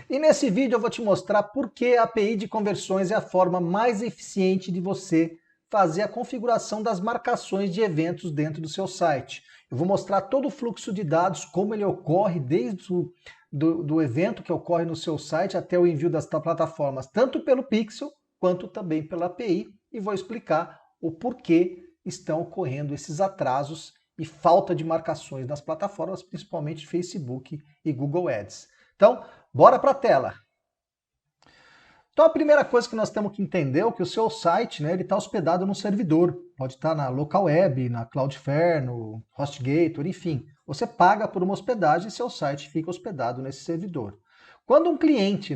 E nesse vídeo eu vou te mostrar por que a API de conversões é a forma mais eficiente de você fazer a configuração das marcações de eventos dentro do seu site. Eu vou mostrar todo o fluxo de dados, como ele ocorre desde do evento que ocorre no seu site até o envio das plataformas, tanto pelo Pixel quanto também pela API, e vou explicar o porquê estão ocorrendo esses atrasos e falta de marcações nas plataformas, principalmente Facebook e Google Ads. Então, bora para a tela. Então a primeira coisa que nós temos que entender é que o seu site, ele está hospedado no servidor. Pode estar na local web, na Cloudflare, no HostGator, enfim. Você paga por uma hospedagem e seu site fica hospedado nesse servidor. Quando um cliente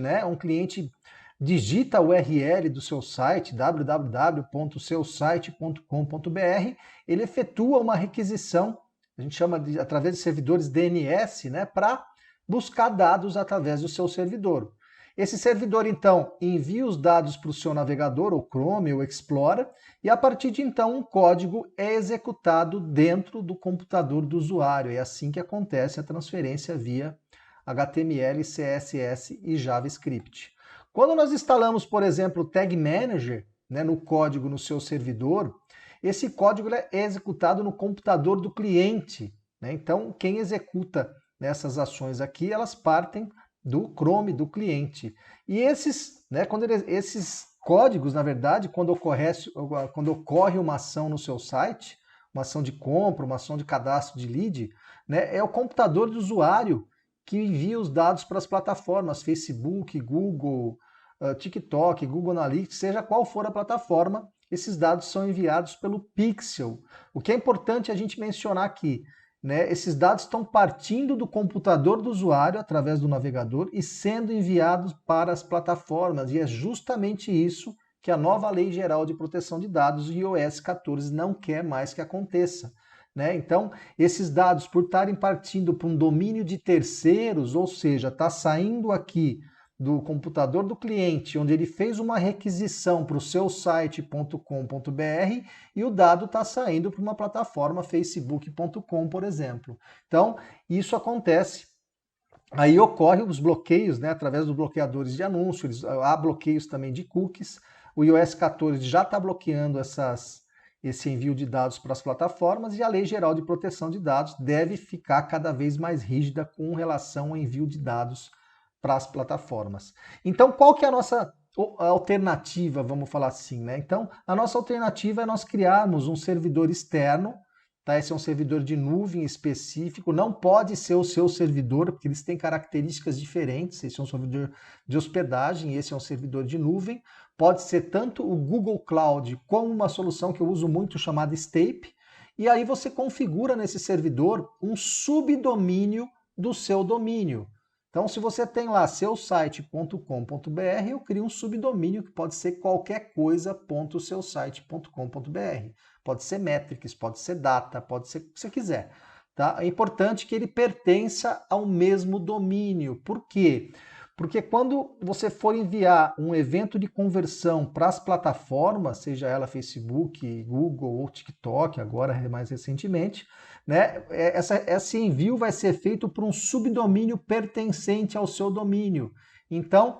digita a URL do seu site, www.seusite.com.br, ele efetua uma requisição, a gente chama de através de servidores DNS, para buscar dados através do seu servidor. Esse servidor, então, envia os dados para o seu navegador, ou Chrome, ou Explorer, e a partir de então um código é executado dentro do computador do usuário. É assim que acontece a transferência via HTML, CSS e JavaScript. Quando nós instalamos, por exemplo, o Tag Manager, no código no seu servidor, esse código é executado no computador do cliente. Então, quem executa essas ações aqui, elas partem do Chrome do cliente. E esses códigos, na verdade, quando ocorre uma ação no seu site, uma ação de compra, uma ação de cadastro de lead, é o computador do usuário que envia os dados para as plataformas, Facebook, Google, TikTok, Google Analytics, seja qual for a plataforma, esses dados são enviados pelo Pixel. O que é importante a gente mencionar aqui, esses dados estão partindo do computador do usuário através do navegador e sendo enviados para as plataformas. E é justamente isso que a nova Lei Geral de Proteção de Dados, o iOS 14, não quer mais que aconteça. Então, esses dados, por estarem partindo para um domínio de terceiros, ou seja, está saindo aqui do computador do cliente, onde ele fez uma requisição para o seu site.com.br e o dado está saindo para uma plataforma facebook.com, por exemplo. Então, isso acontece. Aí ocorrem os bloqueios, através dos bloqueadores de anúncios, há bloqueios também de cookies. O iOS 14 já está bloqueando esse envio de dados para as plataformas e a Lei Geral de Proteção de Dados deve ficar cada vez mais rígida com relação ao envio de dados para as plataformas. Então, qual que é a nossa alternativa, vamos falar assim, Então, a nossa alternativa é nós criarmos um servidor externo, tá? Esse é um servidor de nuvem específico, não pode ser o seu servidor, porque eles têm características diferentes. Esse é um servidor de hospedagem, esse é um servidor de nuvem. Pode ser tanto o Google Cloud como uma solução que eu uso muito chamada Stape, e aí você configura nesse servidor um subdomínio do seu domínio. Então, se você tem lá seusite.com.br, eu crio um subdomínio que pode ser qualquer coisa.seusite.com.br. Pode ser metrics, pode ser data, pode ser o que você quiser. Tá? É importante que ele pertença ao mesmo domínio. Por quê? Porque quando você for enviar um evento de conversão para as plataformas, seja ela Facebook, Google ou TikTok, agora mais recentemente, esse envio vai ser feito por um subdomínio pertencente ao seu domínio. Então,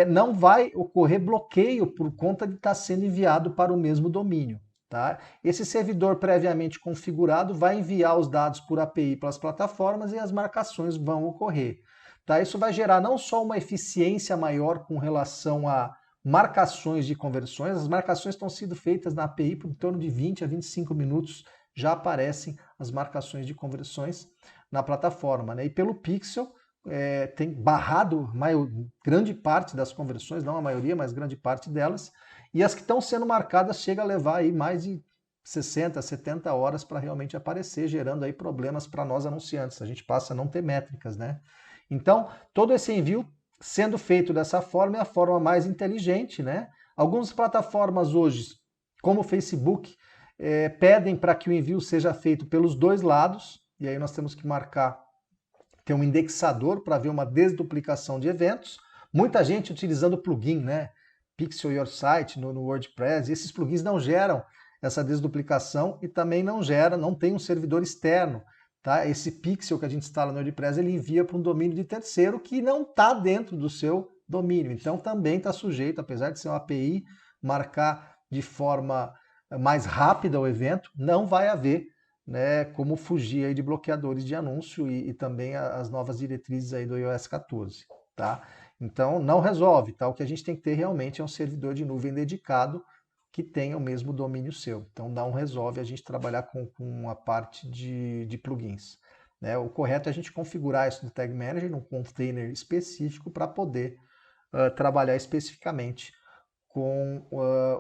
não vai ocorrer bloqueio por conta de estar sendo enviado para o mesmo domínio. Tá? Esse servidor previamente configurado vai enviar os dados por API para as plataformas e as marcações vão ocorrer. Tá? Isso vai gerar não só uma eficiência maior com relação a marcações de conversões, as marcações estão sendo feitas na API por em torno de 20 a 25 minutos, já aparecem as marcações de conversões na plataforma. E pelo Pixel, tem barrado grande parte das conversões, não a maioria, mas grande parte delas, e as que estão sendo marcadas chega a levar aí mais de 60, 70 horas para realmente aparecer, gerando aí problemas para nós anunciantes. A gente passa a não ter métricas, Então, todo esse envio sendo feito dessa forma é a forma mais inteligente, Algumas plataformas hoje, como o Facebook, pedem para que o envio seja feito pelos dois lados, e aí nós temos que ter um indexador para ver uma desduplicação de eventos. Muita gente utilizando o plugin, Pixel Your Site no WordPress, e esses plugins não geram essa desduplicação e também não tem um servidor externo. tá? Esse pixel que a gente instala no WordPress, ele envia para um domínio de terceiro que não está dentro do seu domínio. Então também está sujeito, apesar de ser uma API, marcar de forma mais rápida o evento, não vai haver, né, como fugir aí de bloqueadores de anúncio e também as novas diretrizes aí do iOS 14, tá? Então não resolve, tá? O que a gente tem que ter realmente é um servidor de nuvem dedicado que tenha o mesmo domínio seu. Então não resolve a gente trabalhar com a parte de plugins, né? O correto é a gente configurar isso no Tag Manager, num container específico, para poder trabalhar especificamente com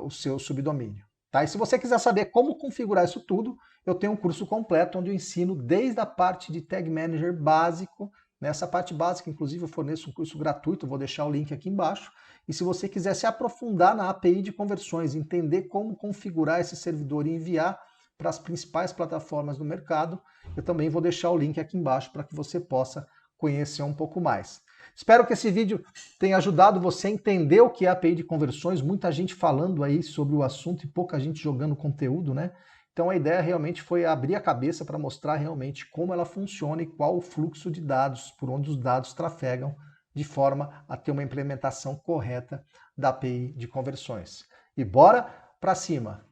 o seu subdomínio. Tá? E se você quiser saber como configurar isso tudo, eu tenho um curso completo onde eu ensino desde a parte de Tag Manager básico. Nessa parte básica, inclusive, eu forneço um curso gratuito, vou deixar o link aqui embaixo. E se você quiser se aprofundar na API de conversões, entender como configurar esse servidor e enviar para as principais plataformas do mercado, eu também vou deixar o link aqui embaixo para que você possa conhecer um pouco mais. Espero que esse vídeo tenha ajudado você a entender o que é a API de conversões, muita gente falando aí sobre o assunto e pouca gente jogando conteúdo, né? Então a ideia realmente foi abrir a cabeça para mostrar realmente como ela funciona e qual o fluxo de dados, por onde os dados trafegam, de forma a ter uma implementação correta da API de conversões. E bora para cima!